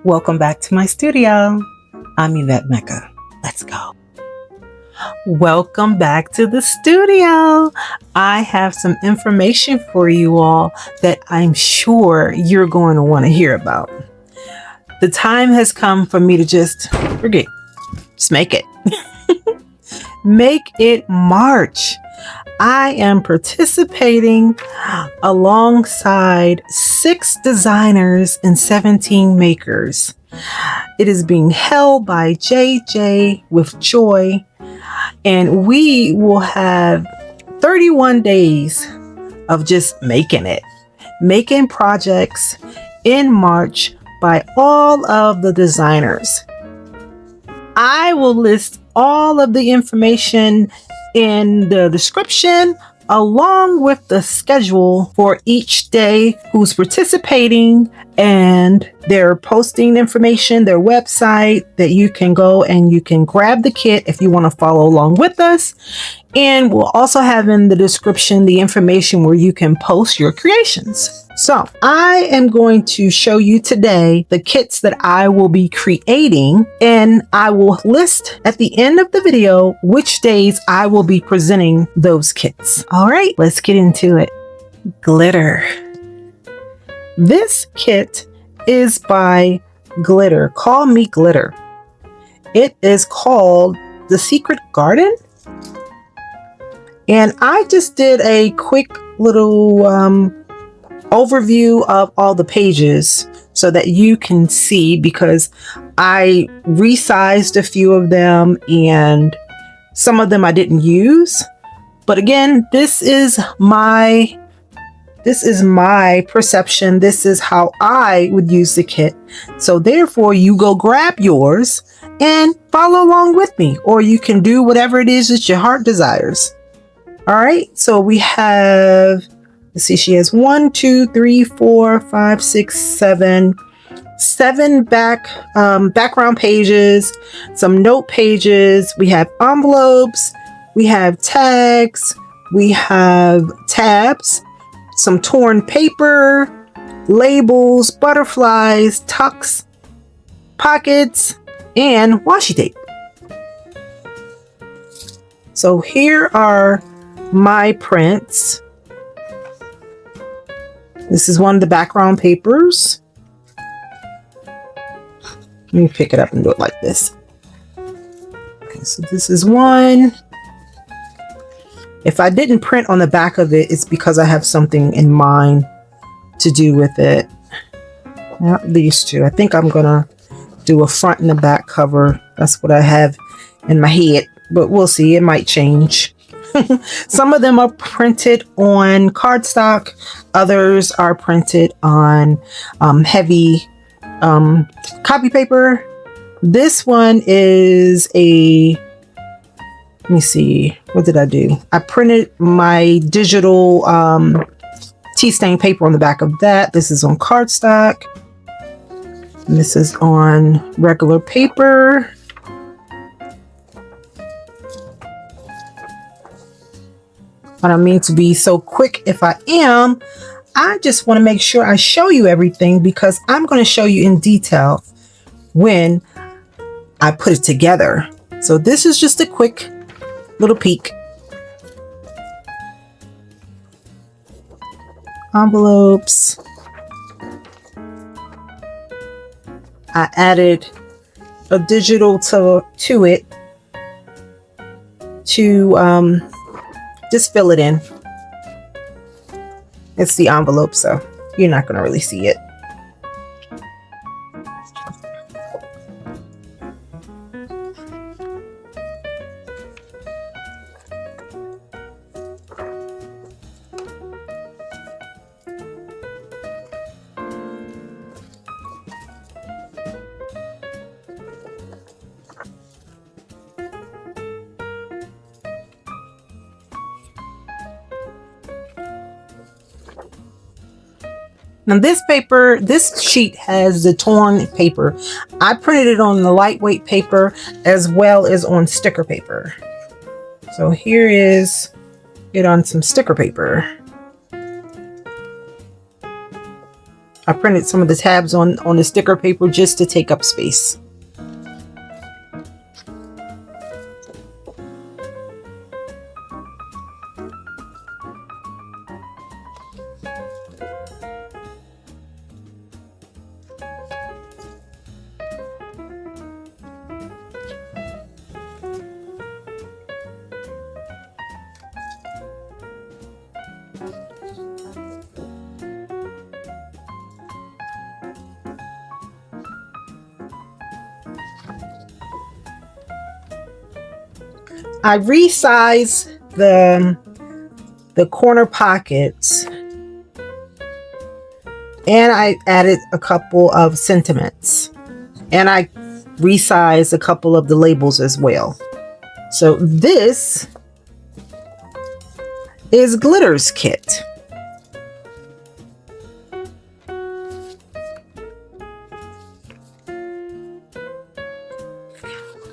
Welcome back to my studio. I'm Yvette Mecca. Let's go. Welcome back to the studio. I have some information for you all that I'm sure you're going to want to hear about. The time has come for me to just make it. Make it March. I am participating alongside 6 designers and 17 makers. It is being held by JJ with Joy, and we will have 31 days of just making projects in March by all of the designers. I will list all of the information in the description, along with the schedule for each day, who's participating, and they're posting information, their website, that you can go and you can grab the kit if you want to follow along with us. And we'll also have in the description the information where you can post your creations. So I am going to show you today the kits that I will be creating, and I will list at the end of the video which days I will be presenting those kits. All right, let's get into it. Glitter. This kit is by Glitter. Call Me Glitter. It is called The Secret Garden. And I just did a quick little overview of all the pages so that you can see, because I resized a few of them and some of them I didn't use. But again, this is my perception. This is how I would use the kit. So therefore, you go grab yours and follow along with me, or you can do whatever it is that your heart desires. All right, so we have, let's see, she has 1, 2, 3, 4, 5, 6, 7 background pages, some note pages. We have envelopes, we have tags, we have tabs, some torn paper, labels, butterflies, tucks, pockets, and washi tape. So here are my prints. This is one of the background papers. Let me pick it up and do it like this. Okay, so this is one. If I didn't print on the back of it, it's because I have something in mind to do with it. Not these two. I think I'm gonna do a front and a back cover. That's what I have in my head, but we'll see. It might change. Some of them are printed on cardstock. Others are printed on heavy copy paper. This one is a, let me see, what did I do? I printed my digital tea stain paper on the back of that. This is on cardstock. And this is on regular paper. I don't mean to be so quick if I am. I just want to make sure I show you everything, because I'm going to show you in detail when I put it together. So this is just a quick little peek. Envelopes. I added a digital to it to just fill it in. It's the envelope, so you're not going to really see it. Now this sheet has the torn paper. I printed it on the lightweight paper as well as on sticker paper. So here is it on some sticker paper. I printed some of the tabs on the sticker paper just to take up space. I resized the corner pockets, and I added a couple of sentiments, and I resized a couple of the labels as well. So this is Glitter's kit.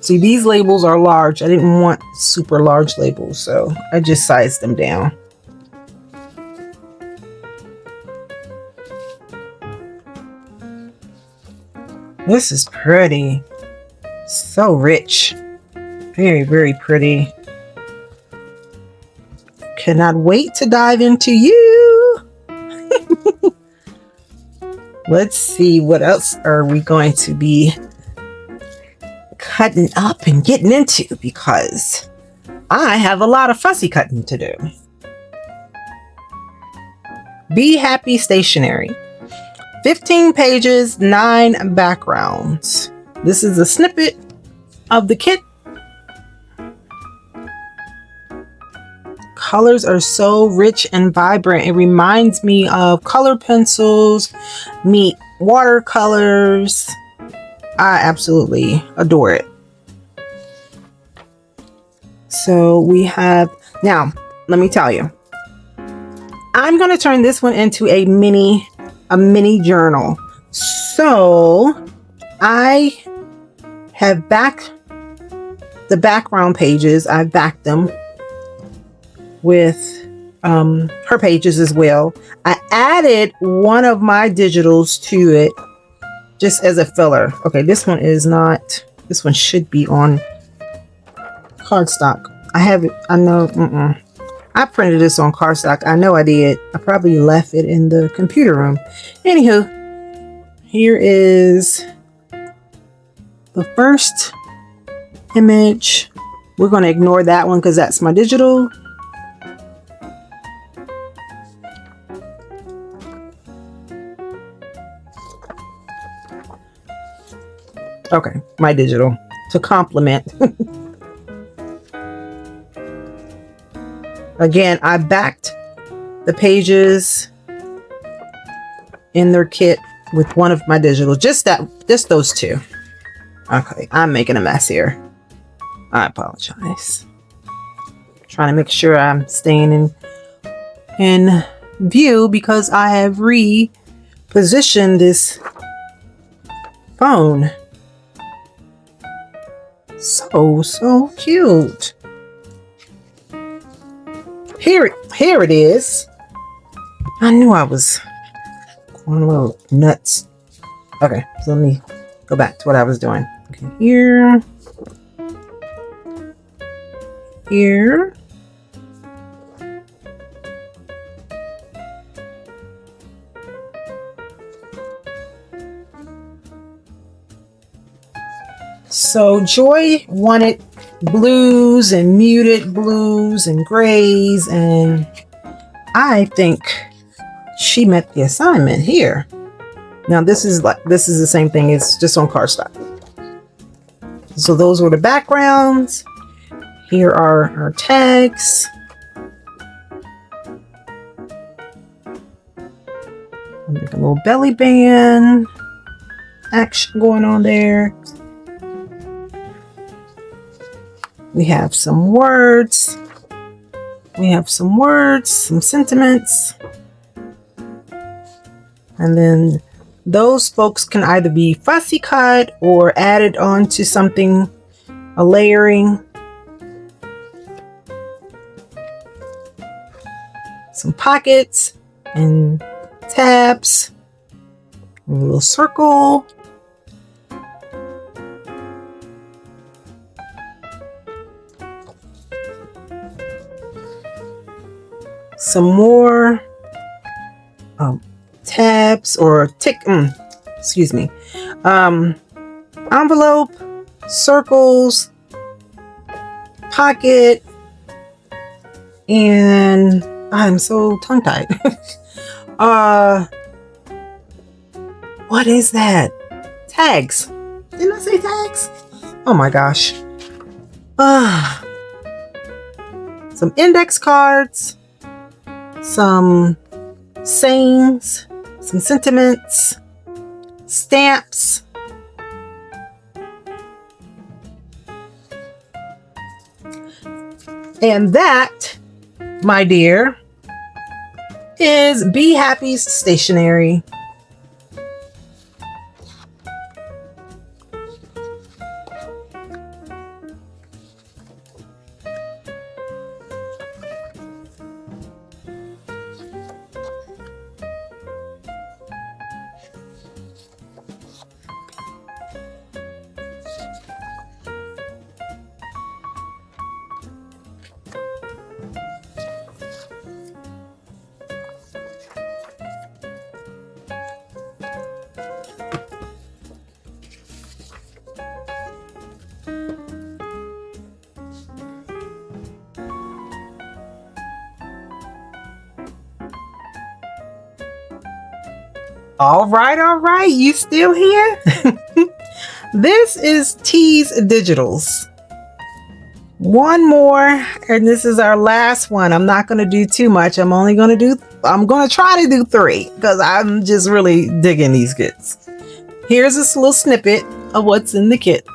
See, these labels are large. I didn't want super large labels, so I just sized them down. This is pretty. So rich. Very, very pretty. Cannot wait to dive into you. Let's see, what else are we going to be cutting up and getting into, because I have a lot of fussy cutting to do. Be Happy Stationery. 15 pages, 9 backgrounds. This is a snippet of the kit. Colors are so rich and vibrant. It reminds me of color pencils meet watercolors. I absolutely adore it. So we have, now let me tell you, I'm going to turn this one into a mini journal. So I have backed the background pages. I backed them with her pages as well. I added one of my digitals to it just as a filler. Okay, this one is not, this one should be on cardstock. I have it, I know, I printed this on cardstock. I know I did. I probably left it in the computer room. Anywho, here is the first image. We're going to ignore that one because that's my digital. Okay, my digital to complement. Again, I backed the pages in their kit with one of my digitals. Just those two. Okay, I'm making a mess here. I apologize. Trying to make sure I'm staying in view because I have repositioned this phone. So cute. Here it is. I knew I was going a little nuts. Okay, so let me go back to what I was doing. Okay, here. So Joy wanted blues and muted blues and grays, and I think she met the assignment here. Now this is the same thing. It's just on cardstock. So those were the backgrounds. Here are our tags. I'll make a little belly band action going on there. We have some words. Some sentiments. And then those folks can either be fussy cut or added onto something, a layering. Some pockets and tabs. A little circle. Some more tabs or excuse me. Envelope, circles, pocket, and I'm so tongue-tied. What is that? Tags. Didn't I say tags? Oh my gosh. Some index cards, some sayings, some sentiments, stamps, and that, my dear, is Be Happy's stationery. All right. You still here? This is T's Digitals. One more, and this is our last one. I'm not going to do too much. I'm going to try to do 3 because I'm just really digging these kits. Here's this little snippet of what's in the kit.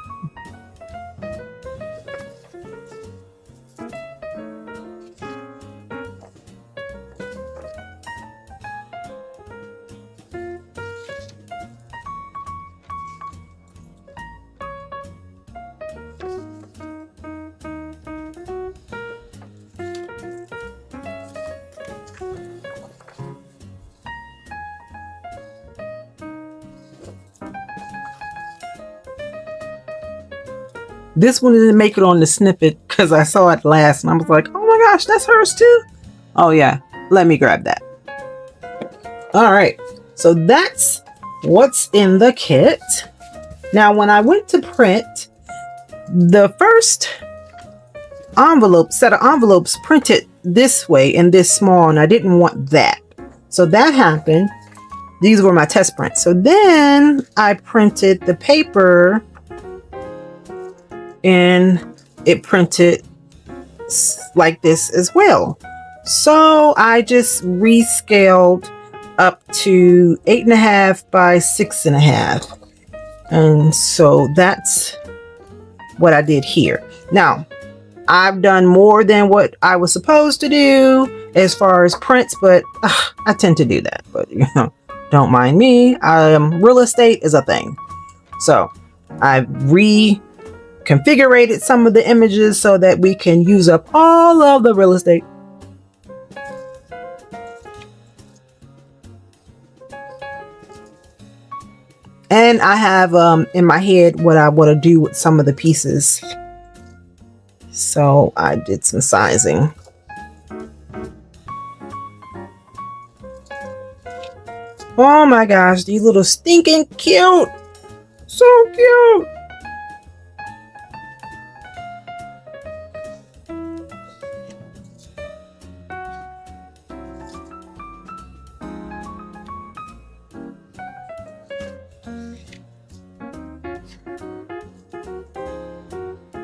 This one didn't make it on the snippet because I saw it last and I was like, oh my gosh, that's hers too. Oh yeah, let me grab that. All right, so that's what's in the kit. Now, when I went to print, the first set of envelopes printed this way and this small, and I didn't want that. So that happened. These were my test prints. So then I printed the paper and it printed like this as well. So I just rescaled up to 8.5 by 6.5. And so that's what I did here. Now, I've done more than what I was supposed to do as far as prints, but I tend to do that. But don't mind me. Real estate is a thing. So I reconfigured some of the images so that we can use up all of the real estate. And I have in my head what I want to do with some of the pieces. So I did some sizing. Oh my gosh, these little stinking cute. So cute.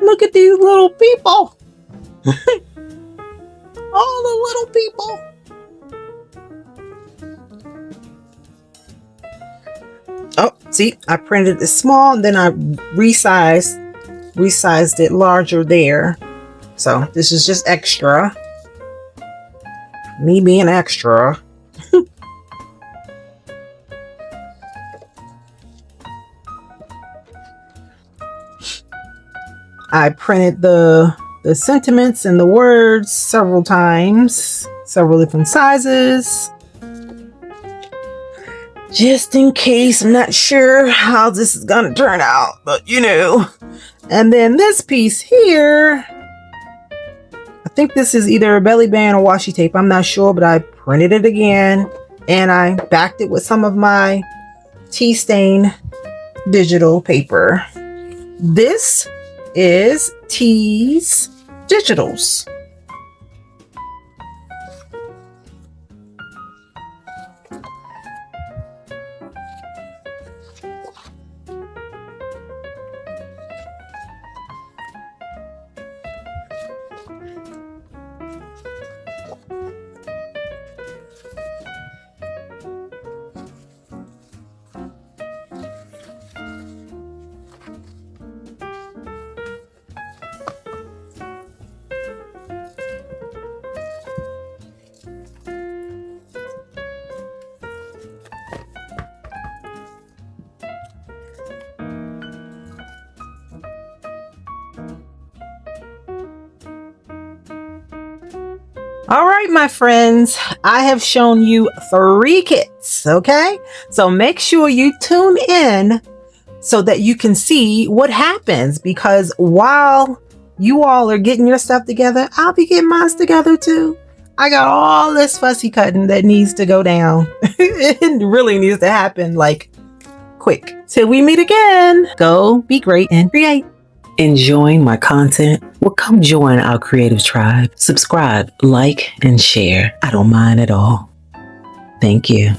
Look at these little people. All the little people. Oh, see, I printed it small and then I resized it larger there. So this is just extra. Me being extra. I printed the sentiments and the words several times, several different sizes. just in case. I'm not sure how this is gonna turn out, but you know. And then this piece here, I think this is either a belly band or washi tape. I'm not sure, but I printed it again and I backed it with some of my tea stain digital paper. This is Tease Digitals. All right, my friends, I have shown you 3 kits, okay? So make sure you tune in so that you can see what happens, because while you all are getting your stuff together, I'll be getting mine together too. I got all this fussy cutting that needs to go down. It really needs to happen like quick. Till we meet again, go be great and create. Enjoying my content? Well, come join our creative tribe. Subscribe, like, and share. I don't mind at all. Thank you.